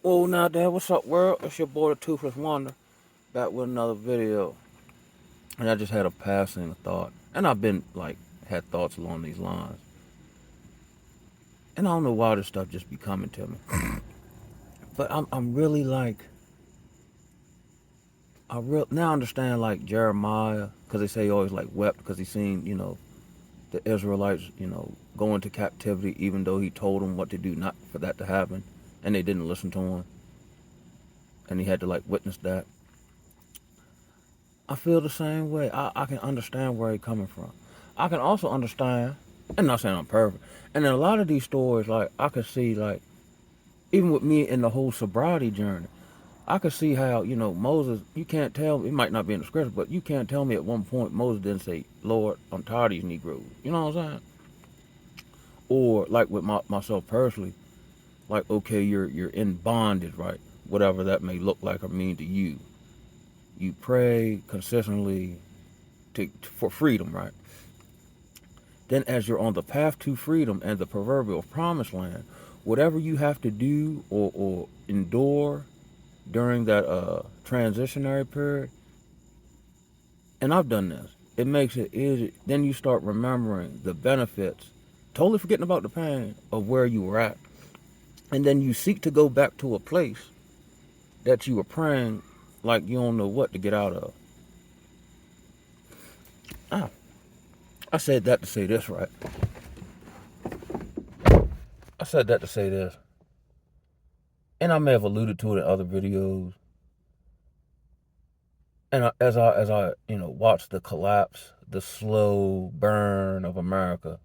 Oh, now, Dad, what's up, world? It's your boy, the Toothless Wonder, back with another video. And I just had a passing thought, and I've been like had thoughts along these lines, and I don't know why this stuff just be coming to me. But I'm really like I real now understand like Jeremiah, because they say he always like wept because he seen the Israelites go into captivity, even though he told them what to do not for that to happen, and they didn't listen to him, and he had to like witness that. I feel the same way. I can understand where he's coming from. I can also understand, and not saying I'm perfect. And in a lot of these stories, like I could see, like even with me in the whole sobriety journey, I could see how Moses. You can't tell me. It might not be in the scripture, but you can't tell me at one point Moses didn't say, "Lord, I'm tired of these Negroes." You know what I'm saying? Or like with myself personally, like okay, you're in bondage, right? Whatever that may look like or mean to you. You pray consistently for freedom, right? Then, as you're on the path to freedom and the proverbial promised land, whatever you have to do or endure during that transitionary period, and I've done this, it makes it easy. Then you start remembering the benefits, totally forgetting about the pain of where you were at. And then you seek to go back to a place that you were praying like you don't know what to get out of. Ah, I said that to say this, right? I said that to say this. And I may have alluded to it in other videos. And as I watch the collapse, the slow burn of America,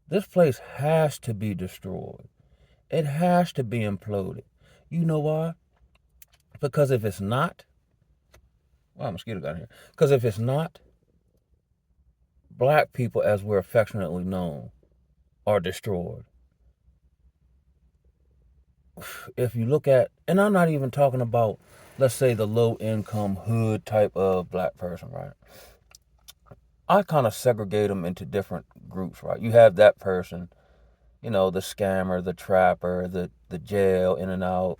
this place has to be destroyed. It has to be imploded. You know why? Because if it's not, well, mosquito got here. Because if it's not, black people, as we're affectionately known, are destroyed. If you look at, and I'm not even talking about, let's say, the low income hood type of black person, right? I kind of segregate them into different groups, right? You have that person, the scammer, the trapper, the jail in and out,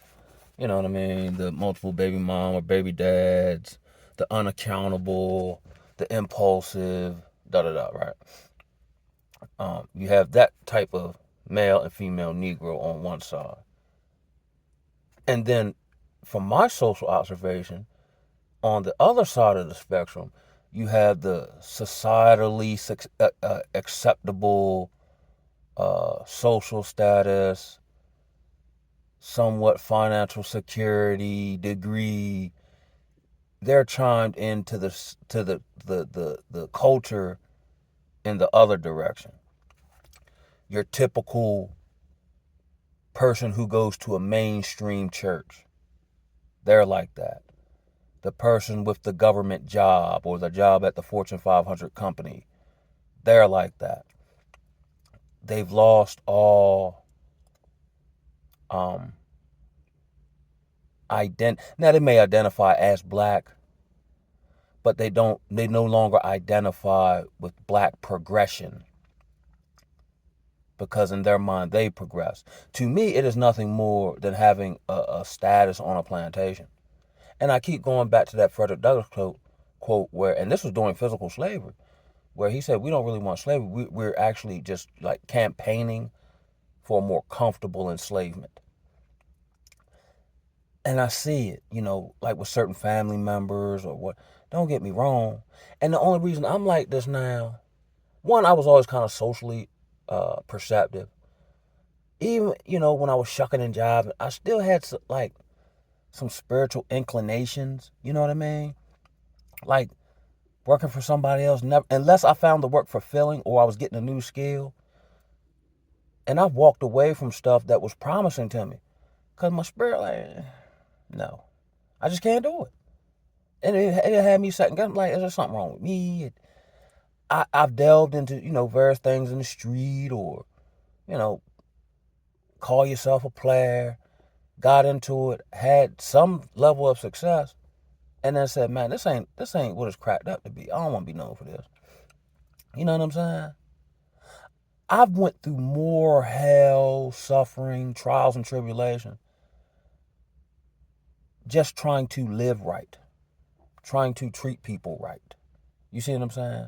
you know what I mean? The multiple baby mom or baby dads, the unaccountable, the impulsive, da da da, right? You have that type of male and female Negro on one side. And then, from my social observation, on the other side of the spectrum, you have the societally acceptable social status, somewhat financial security, degree. They're chimed into the culture in the other direction. Your typical person who goes to a mainstream church, they're like that. The person with the government job or the job at the Fortune 500 company, they're like that. They've lost all um now they may identify as black, but they no longer identify with black progression, because in their mind they progress. To me, it is nothing more than having a status on a plantation. And I keep going back to that Frederick Douglass quote where, and this was during physical slavery, where he said, we don't really want slavery. We're actually just like campaigning for a more comfortable enslavement. And I see it, like with certain family members or what. Don't get me wrong. And the only reason I'm like this now, one, I was always kind of socially perceptive. Even, when I was shucking and jiving, I still had some spiritual inclinations. You know what I mean? Like working for somebody else, never, unless I found the work fulfilling or I was getting a new skill. And I've walked away from stuff that was promising to me because my spirit, like, no, I just can't do it. And it had me second guessing, like, is there something wrong with me? I've delved into, various things in the street, or, you know, call yourself a player, got into it, had some level of success, and then said, man, this ain't what it's cracked up to be. I don't want to be known for this. You know what I'm saying? I've went through more hell, suffering, trials, and tribulation just trying to live right, trying to treat people right. You see what I'm saying?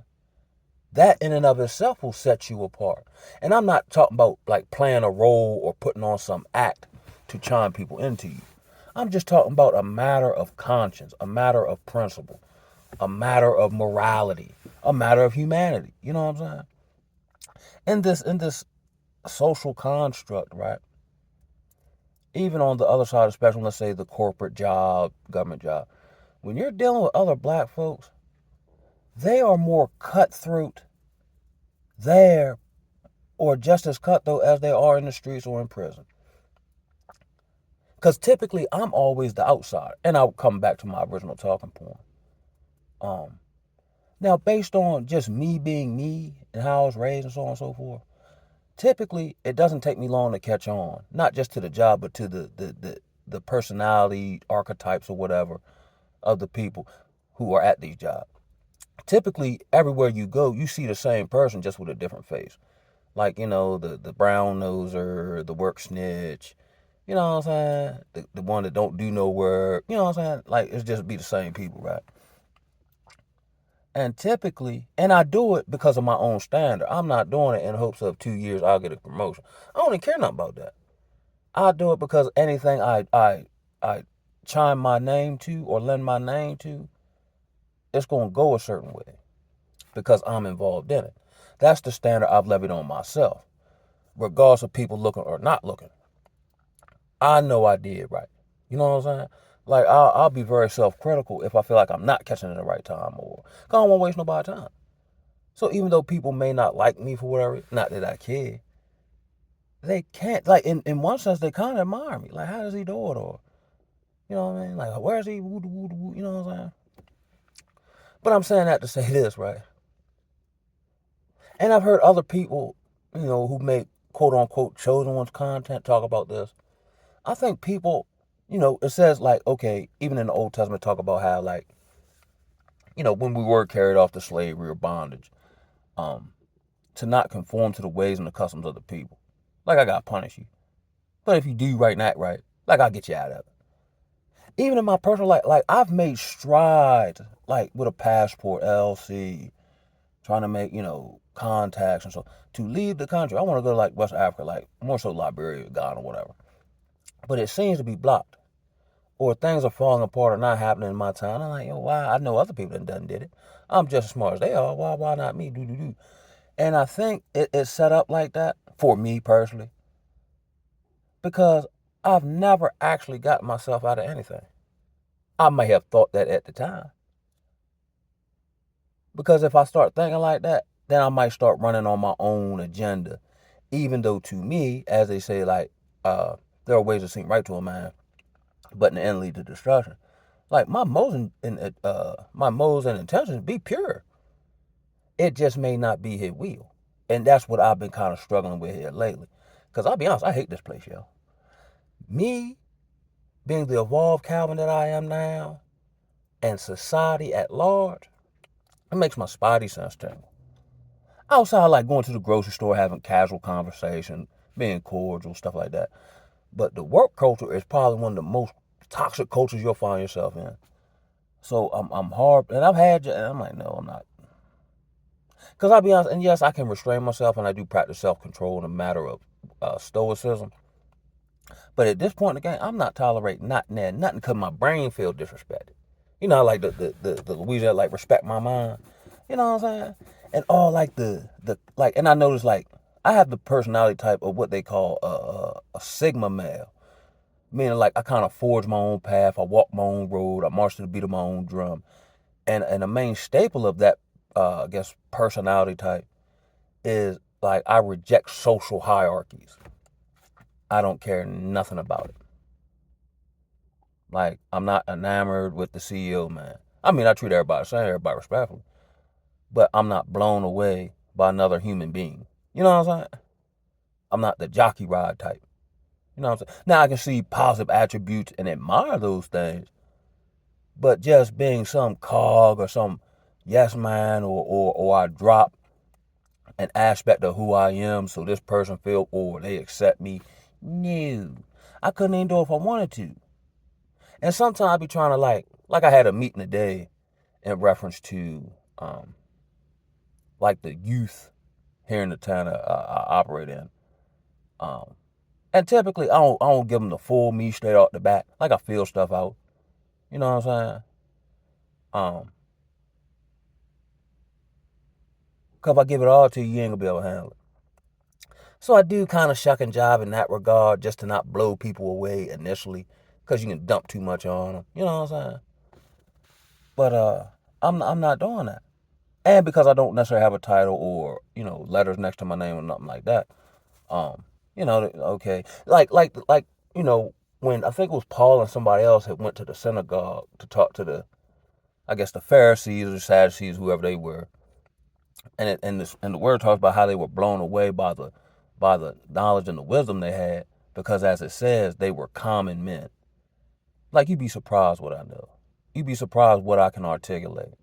That in and of itself will set you apart. And I'm not talking about like playing a role or putting on some act to charm people into you. I'm just talking about a matter of conscience, a matter of principle, a matter of morality, a matter of humanity. You know what I'm saying? In this social construct, right? Even on the other side of the spectrum, let's say the corporate job, government job, when you're dealing with other black folks, they are more cutthroat there or just as cutthroat as they are in the streets or in prison. Because typically I'm always the outsider. And I'll come back to my original talking point. Um, Now, based on just me being me and how I was raised and so on and so forth, typically it doesn't take me long to catch on. Not just to the job, but to the personality archetypes or whatever of the people who are at these jobs. Typically, everywhere you go, you see the same person just with a different face. Like, the brown noser, the work snitch, you know what I'm saying? The one that don't do no work, you know what I'm saying? Like, it's just be the same people, right? And typically, and I do it because of my own standard. I'm not doing it in hopes of 2 years I'll get a promotion. I don't even care nothing about that. I do it because anything I chime my name to or lend my name to, it's gonna go a certain way because I'm involved in it. That's the standard I've levied on myself, regardless of people looking or not looking. I know I did right. You know what I'm saying? Like I'll be very self-critical if I feel like I'm not catching it at the right time, or 'cause I don't want to waste nobody's time. So even though people may not like me for whatever, not that I care, they can't, like, in one sense they kind of admire me. Like, how does he do it? Or, you know what I mean? Like, where's he? Woo, woo, woo, you know what I'm saying? But I'm saying that to say this, right? And I've heard other people, who make quote unquote chosen ones content talk about this. I think people, it says like, okay, even in the Old Testament, talk about how, like, when we were carried off to slavery or bondage, um, to not conform to the ways and the customs of the people. Like, I gotta punish you. But if you do right and act right, like, I'll get you out of it. Even in my personal life, like, I've made strides, like, with a passport, LLC, trying to make, contacts and so to leave the country. I want to go to, like, West Africa, like, more so Liberia, Ghana, whatever. But it seems to be blocked. Or things are falling apart or not happening in my time. I'm like, why? I know other people that done did it. I'm just as smart as they are. Why not me? Do. And I think it's set up like that for me personally because I've never actually got myself out of anything. I may have thought that at the time. Because if I start thinking like that, then I might start running on my own agenda. Even though to me, as they say, like, there are ways that seem right to a man, but in the end lead to destruction. Like, my motives and intentions be pure. It just may not be his will. And that's what I've been kind of struggling with here lately. Because I'll be honest, I hate this place, yo. Me being the evolved Calvin that I am now, and society at large, it makes my spidey sense tingle. Outside, like going to the grocery store, having casual conversation, being cordial, stuff like that. But the work culture is probably one of the most toxic cultures you'll find yourself in. So I'm hard, and I've had, and I'm like, no, I'm not. Because I'll be honest, and yes, I can restrain myself, and I do practice self-control in a matter of stoicism. But at this point in the game, I'm not tolerating nothing because my brain feels disrespected. Like the Louisiana, like, respect my mind. You know what I'm saying? And all like like, and I notice, like, I have the personality type of what they call a Sigma male. Meaning, like, I kind of forge my own path, I walk my own road, I march to the beat of my own drum. And a main staple of that, I guess, personality type is, like, I reject social hierarchies. I don't care nothing about it. Like, I'm not enamored with the CEO, man. I mean, I treat everybody the same, everybody respectfully. But I'm not blown away by another human being. You know what I'm saying? I'm not the jockey ride type. You know what I'm saying? Now, I can see positive attributes and admire those things. But just being some cog or some yes man, or I drop an aspect of who I am so this person feel or they accept me. No. I couldn't even do it if I wanted to. And sometimes I be trying to like I had a meeting today in reference to like the youth here in the town that I operate in. Um, and typically I don't give them the full me straight off the bat. Like I feel stuff out. You know what I'm saying? Um, Cause if I give it all to you, you ain't gonna be able to handle it. So I do kind of shuck and jive in that regard, just to not blow people away initially, cause you can dump too much on them. You know what I'm saying? But I'm not doing that. And because I don't necessarily have a title or letters next to my name or nothing like that. Um, okay, like when I think it was Paul and somebody else had went to the synagogue to talk to I guess the Pharisees or Sadducees, whoever they were, and the word talks about how they were blown away by the knowledge and the wisdom they had, because as it says, they were common men. Like, you'd be surprised what I know. You'd be surprised what I can articulate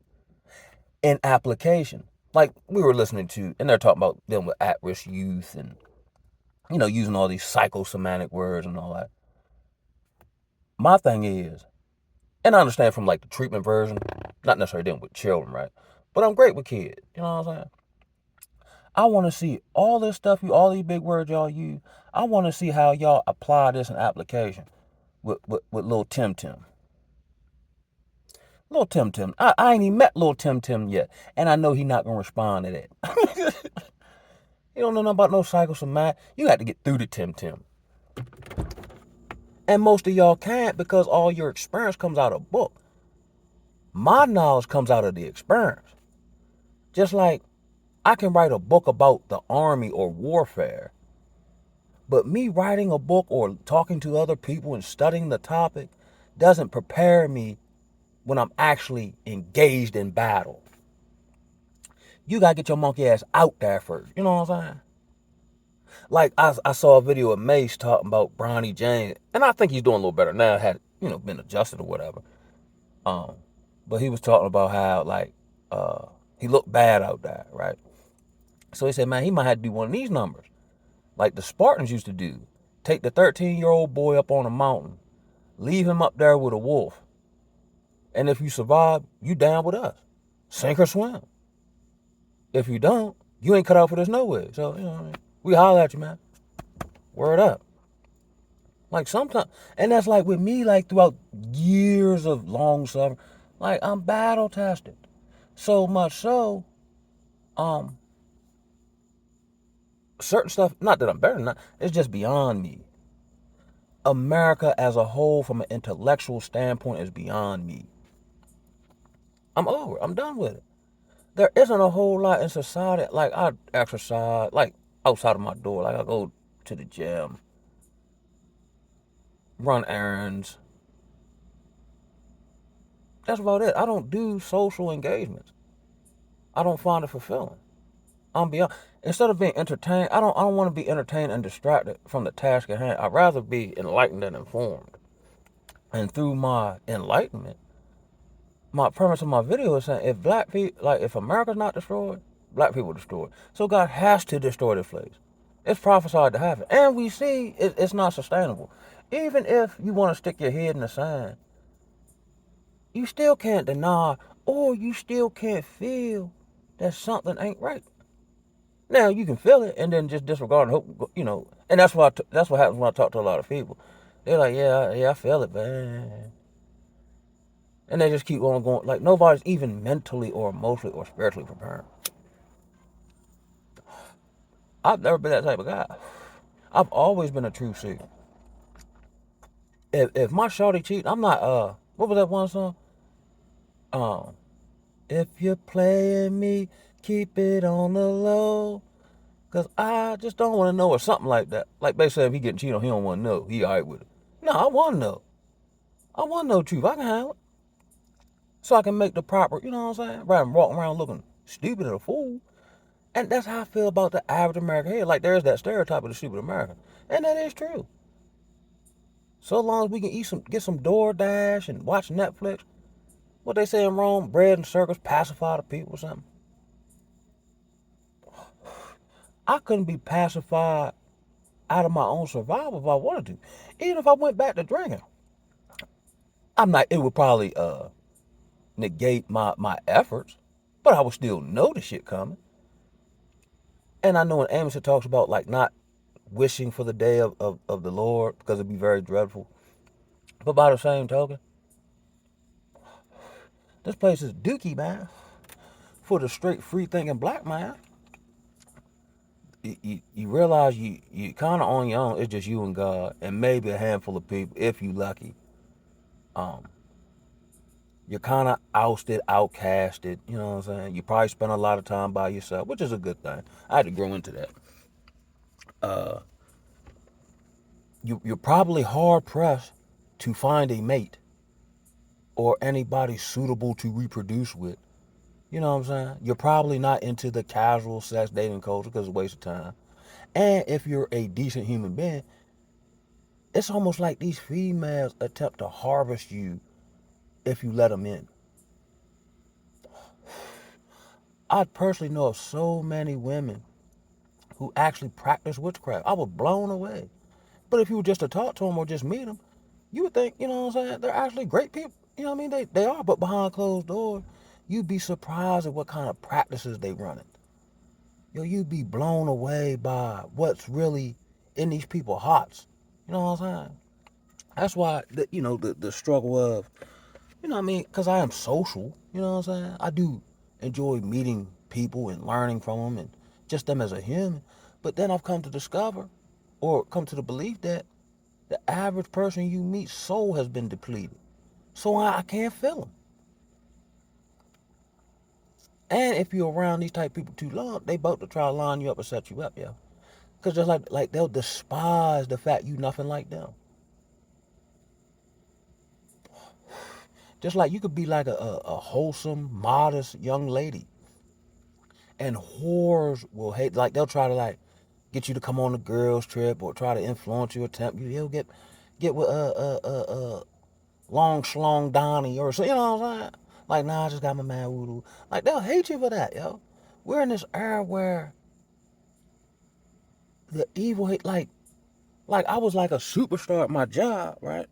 in application. Like, we were listening to, and they're talking about them with at-risk youth and using all these psychosomatic words and all that. My thing is, and I understand from like the treatment version, not necessarily dealing with children, right? But I'm great with kids. You know what I'm saying? I want to see all this stuff, all these big words y'all use. I want to see how y'all apply this in application with little Tim Tim. Little Tim Tim. I ain't even met little Tim Tim yet. And I know he not going to respond to that. You don't know nothing about no psychosomatic. You got to get through to Tim Tim. And most of y'all can't, because all your experience comes out of book. My knowledge comes out of the experience. Just like I can write a book about the army or warfare, but me writing a book or talking to other people and studying the topic doesn't prepare me when I'm actually engaged in battle. You gotta get your monkey ass out there first. You know what I'm saying? Like I saw a video of Mace talking about Bronny James, and I think he's doing a little better now. Had been adjusted or whatever. Um, but he was talking about how he looked bad out there, right? So he said, man, he might have to do one of these numbers, like the Spartans used to do. Take the 13-year-old boy up on a mountain, leave him up there with a wolf, and if you survive, you down with us, sink or swim. If you don't, you ain't cut out for this no way. So we holler at you, man. Word up. Like sometimes, and that's like with me, like throughout years of long suffering, like I'm battle tested, so much so, um, certain stuff. Not that I'm better than that. It's just beyond me. America as a whole, from an intellectual standpoint, is beyond me. I'm over. I'm done with it. There isn't a whole lot in society. Like I exercise, like outside of my door. Like I go to the gym, run errands. That's about it. I don't do social engagements. I don't find it fulfilling. I'm beyond. Instead of being entertained, I don't want to be entertained and distracted from the task at hand. I'd rather be enlightened and informed. And through my enlightenment, my premise of my video is saying, if black people, like if America's not destroyed, black people are destroyed. So God has to destroy this place. It's prophesied to happen, and we see it's not sustainable. Even if you want to stick your head in the sand, you still can't deny, or you still can't feel that something ain't right. Now you can feel it and then just disregard and hope, And that's that's what happens when I talk to a lot of people. They're like, yeah, I feel it, man. And they just keep on going. Like nobody's even mentally or emotionally or spiritually prepared. I've never been that type of guy. I've always been a truth seeker. If my shorty cheat, I'm not. What was that one song? Um, if you're playing me, keep it on the low. Cause I just don't want to know, or something like that. Like basically, if he getting cheated on, he don't want to know. He alright with it. No, I want to know. I want to know the truth. I can handle it. So I can make the proper, you know what I'm saying? Rather than walking around looking stupid and a fool. And that's how I feel about the average American here. Like there's that stereotype of the stupid American. And that is true. So long as we can get some DoorDash and watch Netflix. What they say in Rome, bread and circles pacify the people or something. I couldn't be pacified out of my own survival if I wanted to. Even if I went back to drinking. It would probably negate my efforts, but I would still know the shit coming. And I know when Amos talks about like not wishing for the day of the Lord because it'd be very dreadful. But by the same token, this place is dookie, man. For the straight free thinking black man. You realize you kind of on your own. It's just you and God, and maybe a handful of people if you lucky. Um, you're kind of ousted, outcasted. You know what I'm saying? You probably spend a lot of time by yourself, which is a good thing. I had to grow into that. Uh, you're probably hard pressed to find a mate or anybody suitable to reproduce with. You know what I'm saying? You're probably not into the casual sex dating culture because it's a waste of time. And if you're a decent human being, it's almost like these females attempt to harvest you if you let them in. I personally know of so many women who actually practice witchcraft. I was blown away. But if you were just to talk to them or just meet them, you would think, you know what I'm saying, they're actually great people. You know what I mean? They are, but behind closed doors, you'd be surprised at what kind of practices they running. Yo, you'd be blown away by what's really in these people's hearts. You know what I'm saying? That's why, the struggle of, you know what I mean? Because I am social, you know what I'm saying? I do enjoy meeting people and learning from them and just them as a human. But then I've come to discover or come to the belief that the average person you meet soul has been depleted. So I can't feel them. And if you're around these type of people too long, they both to try to line you up and set you up, yo. Because just like they'll despise the fact you nothing like them. Just like you could be like a wholesome, modest young lady. And whores will hate, like they'll try to like get you to come on a girls trip or try to influence you or tempt you. He'll get with long schlong Donnie or so, you know what I'm saying? Like, nah, I just got my man voodoo. Like they'll hate you for that, yo. We're in this era where the evil hate like I was like a superstar at my job, right?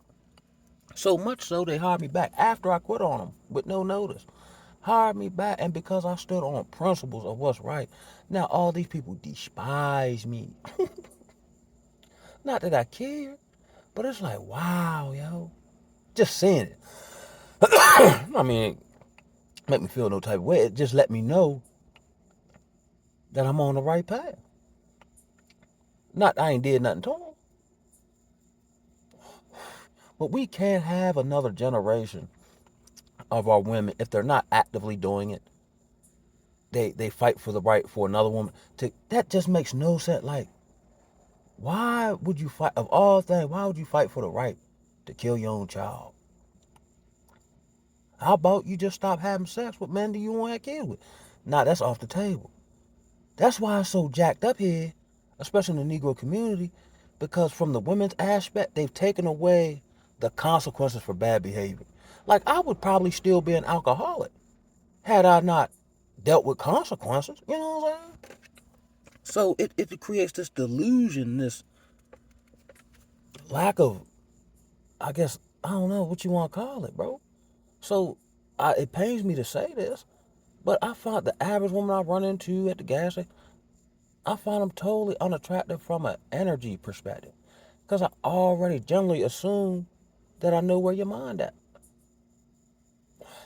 So much so they hired me back after I quit on them with no notice. Hired me back, and because I stood on principles of what's right, now all these people despise me. Not that I care, but it's like, wow, yo. Just seeing it. I mean, make me feel no type of way. It just let me know that I'm on the right path. Not I ain't did nothing to them. But we can't have another generation of our women if they're not actively doing it. They fight for the right for another woman. That just makes no sense. Like, why would you fight of all things? Why would you fight for the right to kill your own child? How about you just stop having sex with men that you want to have kids with? Nah, that's off the table. That's why it's so jacked up here, especially in the Negro community, because from the women's aspect, they've taken away the consequences for bad behavior. Like, I would probably still be an alcoholic had I not dealt with consequences. You know what I'm saying? So it creates this delusion, this lack of, I guess, I don't know what you want to call it, bro. So it pains me to say this, but I find the average woman I run into at the gas station, I find them totally unattractive from an energy perspective. Because I already generally assume that I know where your mind at.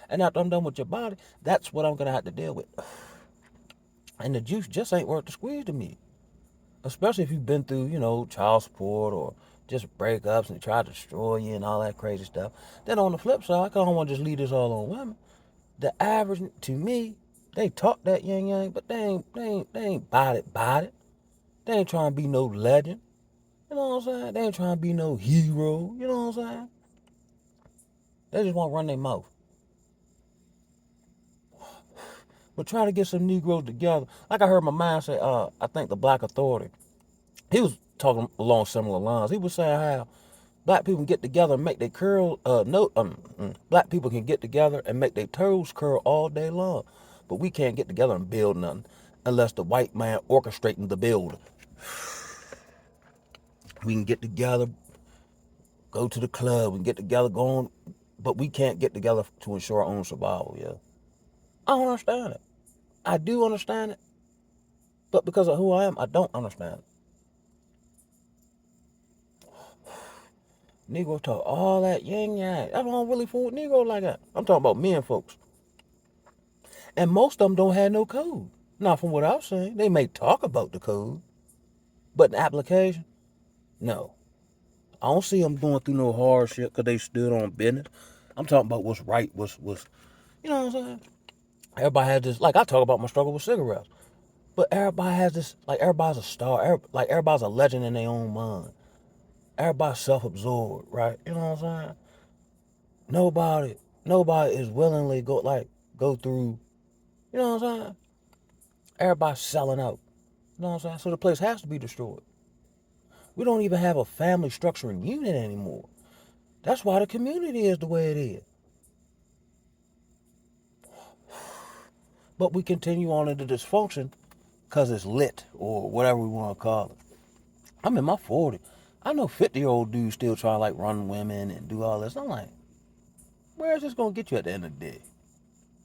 And after I'm done with your body, that's what I'm going to have to deal with. And the juice just ain't worth the squeeze to me. Especially if you've been through, child support or just breakups and try to destroy you and all that crazy stuff. Then on the flip side, because I don't want to just leave this all on women, the average, to me, they talk that yin yang, but they ain't body it. They ain't trying to be no legend. You know what I'm saying? They ain't trying to be no hero. You know what I'm saying? They just want to run their mouth. But try to get some Negroes together. Like I heard my man say, I think the Black Authority. He was talking along similar lines. He was saying how black people can get together and make their curl, black people can get together and make their toes curl all day long. But we can't get together and build nothing unless the white man orchestrating the building. We can get together, go to the club, we can get together, go on but we can't get together to ensure our own survival, yeah. I don't understand it. I do understand it, but because of who I am, I don't understand it. Negro talk all that yin yang. I don't really fool with Negro like that. I'm talking about men folks. And most of them don't have no code. Not from what I've seen. They may talk about the code, but the application, no. I don't see them going through no hardship because they stood on business. I'm talking about what's right, what's you know what I'm saying? Everybody has this, like I talk about my struggle with cigarettes, but everybody has this, like everybody's a star, like everybody's a legend in their own mind. Everybody's self-absorbed, right? You know what I'm saying? Nobody is willingly go through, you know what I'm saying? Everybody's selling out. You know what I'm saying? So the place has to be destroyed. We don't even have a family structuring unit anymore. That's why the community is the way it is. But we continue on into dysfunction because it's lit or whatever we want to call it. I'm in my 40s. I know 50-year-old dudes still try to like run women and do all this. I'm like, where is this going to get you at the end of the day?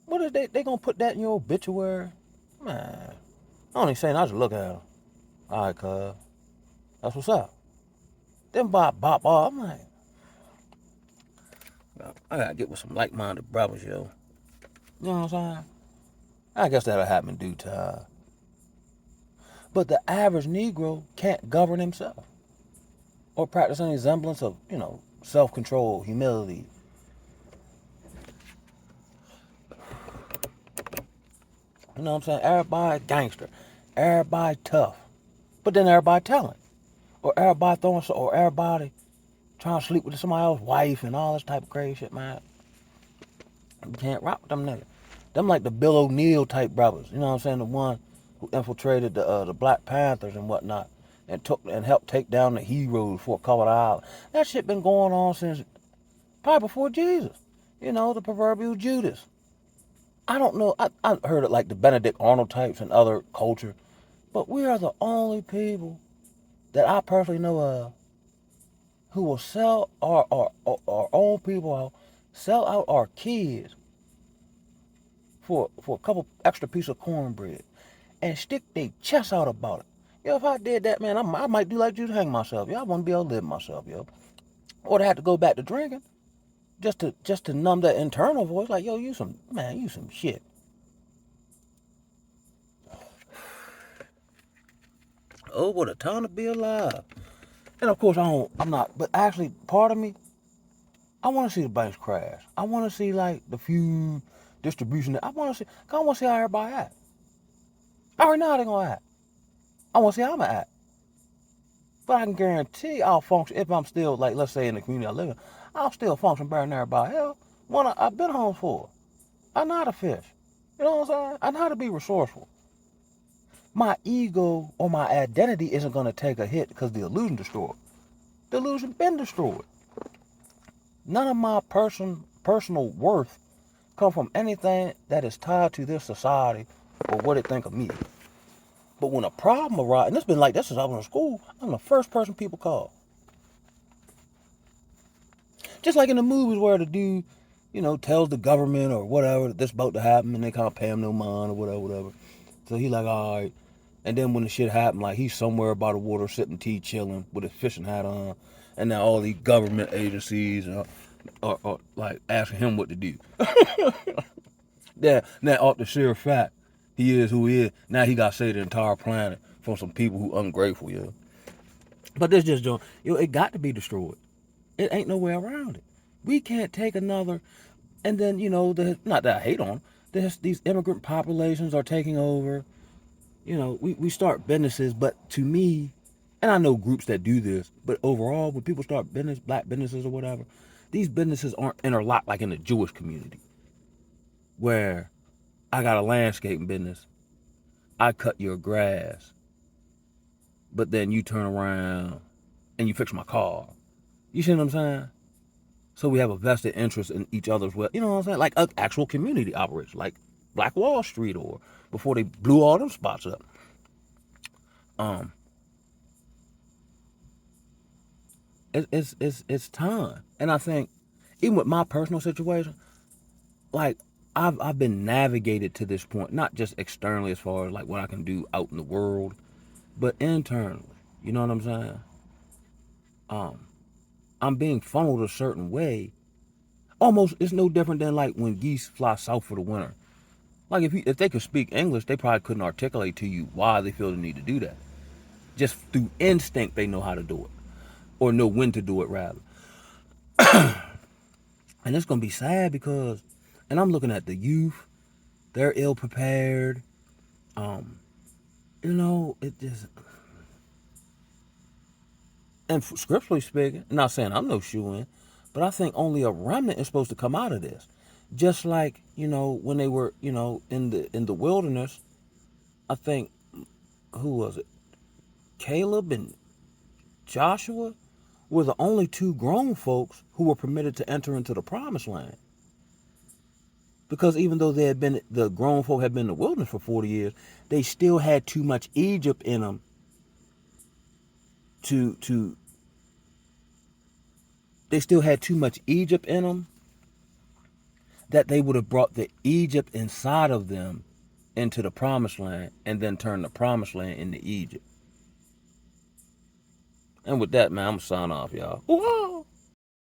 What is they going to put that in your obituary? Man, I ain't saying I just look at them. All right, cuz. That's what's up. Then bop, I'm like, I got to get with some like-minded brothers, yo. You know what I'm saying? I guess that'll happen in due time. But the average Negro can't govern himself or practice any semblance of, self-control, humility. You know what I'm saying? Everybody gangster. Everybody tough. But then everybody talent. Or everybody trying to sleep with somebody else's wife and all this type of crazy shit, man. You can't rock with them niggas. Them like the Bill O'Neal type brothers. You know what I'm saying? The one who infiltrated the Black Panthers and whatnot. And helped take down the heroes for Color Island. That shit been going on since probably before Jesus. You know, the proverbial Judas. I don't know. I heard it like the Benedict Arnold types and other culture. But we are the only people that I personally know of who will sell our own people out, sell out our kids for a couple extra pieces of cornbread and stick their chest out about it. Yo, if I did that, man, I might do like you to hang myself. Yo, I wouldn't be able to live myself, yo. Or to have to go back to drinking just to numb that internal voice. Like, yo, you some shit. Oh, what a time to be alive. And of course, I'm not, but actually, part of me, I want to see the banks crash. I want to see, like, the feud, distribution. I want to see how everybody act. I already know how they're going to act. I want to see how I'm going to act. But I can guarantee I'll function, if I'm still, like, let's say in the community I live in, I'll still function better than everybody else. I've been home for. I know how to fish. You know what I'm saying? I know how to be resourceful. My ego or my identity isn't going to take a hit because the illusion destroyed. The illusion been destroyed. None of my personal worth come from anything that is tied to this society or what it think of me. But when a problem arises, and it's been like this since I was in school, I'm the first person people call. Just like in the movies where the dude, tells the government or whatever that this about to happen and they can't pay him no mind or whatever. So he like, all right. And then when the shit happened, like he's somewhere by the water sipping tea, chilling with his fishing hat on. And now all these government agencies are like asking him what to do. Yeah, now off the sheer fact he is who he is, now he got to save the entire planet from some people who ungrateful, yo. But this just don't, it got to be destroyed. It ain't no way around it. We can't take another, and then, not that I hate on them, these immigrant populations are taking over. We start businesses, but to me, and I know groups that do this, but overall, when people start black businesses or whatever, these businesses aren't interlocked like in the Jewish community, where I got a landscaping business, I cut your grass, but then you turn around and you fix my car. You see what I'm saying? So we have a vested interest in each other's well. You know what I'm saying? Like an actual community operation, like Black Wall Street, or before they blew all them spots up. It's time, and I think even with my personal situation, like I've been navigated to this point, not just externally as far as like what I can do out in the world, but internally. You know what I'm saying? Um, I'm being funneled a certain way. Almost, it's no different than like when geese fly south for the winter. Like if they could speak English, they probably couldn't articulate to you why they feel the need to do that. Just through instinct, they know how to do it, or know when to do it rather. And it's gonna be sad because, and I'm looking at the youth, they're ill prepared. Um, it just, and scripturally speaking, I'm not saying I'm no shoe in, but I think only a remnant is supposed to come out of this. Just like, when they were, in the wilderness, I think, who was it? Caleb and Joshua were the only two grown folks who were permitted to enter into the promised land. Because even though the grown folk had been in the wilderness for 40 years, they still had too much Egypt in them to they still had too much Egypt in them that they would have brought the Egypt inside of them into the promised land and then turned the promised land into Egypt. And with that, man, I'm going to sign off, y'all. Ooh-ah!